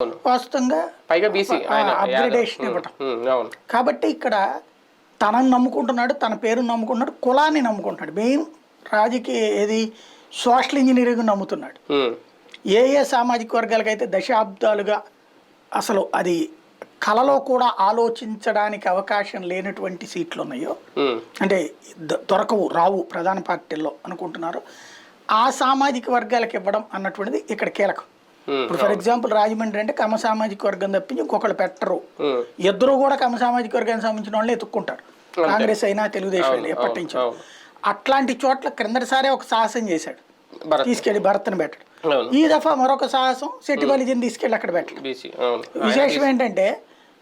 వాస్తవంగా పైగా BC upgradation ఇవ్వటం. కాబట్టి ఇక్కడ తనను నమ్ముకుంటున్నాడు, తన పేరును నమ్ముకుంటున్నాడు, కులాన్ని నమ్ముకుంటున్నాడు. మెయిన్ రాజకీయ ఏది సోషల్ ఇంజనీరింగ్ నమ్ముతున్నాడు. ఏ ఏ సామాజిక వర్గాలకైతే దశాబ్దాలుగా అసలు అది కలలో కూడా ఆలోచించడానికి అవకాశం లేనటువంటి సీట్లు ఉన్నాయో, అంటే దొరకవు రావు ప్రధాన పార్టీల్లో అనుకుంటున్నారు, ఆ సామాజిక వర్గాలకు ఇవ్వడం అన్నటువంటిది ఇక్కడ కీలకం. ఇప్పుడు ఫర్ ఎగ్జాంపుల్ రాజమండ్రి అంటే కమ సామాజిక వర్గం తప్పించి ఇంకొకళ్ళు పెట్టరు. ఇద్దరు కూడా కమ సామాజిక వర్గానికి సంబంధించిన వాళ్ళే ఎత్తుక్కుంటారు, కాంగ్రెస్ అయినా తెలుగుదేశం అయినా ఎప్పటి నుంచో. అట్లాంటి చోట్ల క్రిందటిసారే ఒక సాహసం చేశాడు, తీసుకెళ్లి భరత్ని పెట్టడం. ఈ దఫా మరొక సాహసం సెట్టిబలిజన్ తీసుకెళ్లి అక్కడ పెట్టడం. విశేషం ఏంటంటే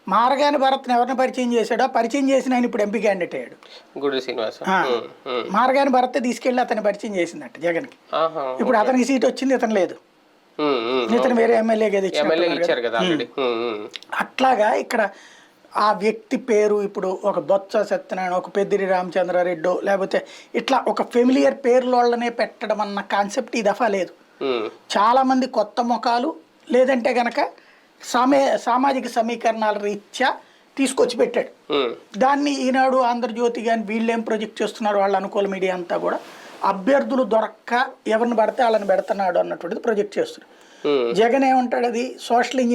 మార్గాని భరత్ని ఎవరిని పరిచయం చేశాడో పరిచయం చేసిన ఆయన ఇప్పుడు ఎంపీ క్యాండిడేట్ అయ్యాడు. మార్గాని భరత్ తీసుకెళ్లి అతన్ని పరిచయం చేసిందట జగన్కి. ఇప్పుడు అతనికి సీట్ వచ్చింది, ఇతను లేదు, ఇతను వేరే ఎమ్మెల్యేగా ఇచ్చారు. అట్లాగా ఇక్కడ ఆ వ్యక్తి పేరు ఇప్పుడు ఒక బొత్స సత్యనారాయణ, ఒక పెద్దిరి రామచంద్రారెడ్డో, లేకపోతే ఇట్లా ఒక ఫెమిలియర్ పేర్లోళ్ళనే పెట్టడం అన్న కాన్సెప్ట్ ఈ దఫా లేదు. చాలా మంది కొత్త ముఖాలు, లేదంటే గనక సామాజిక సమీకరణాల రీత్యా తీసుకొచ్చి పెట్టాడు. దాన్ని ఈనాడు, ఆంధ్రజ్యోతి కానీ వీళ్ళేం ప్రొజెక్ట్ చేస్తున్నారు, వాళ్ళ అనుకూల మీడియా అంతా కూడా అభ్యర్థులు దొరక్క ఎవరిని పడితే వాళ్ళని పెడుతున్నాడు అన్నటువంటిది ప్రొజెక్ట్ చేస్తున్నారు. జగన్ ఏమంటాడు, అది సోషల్ ఇంజనీరింగ్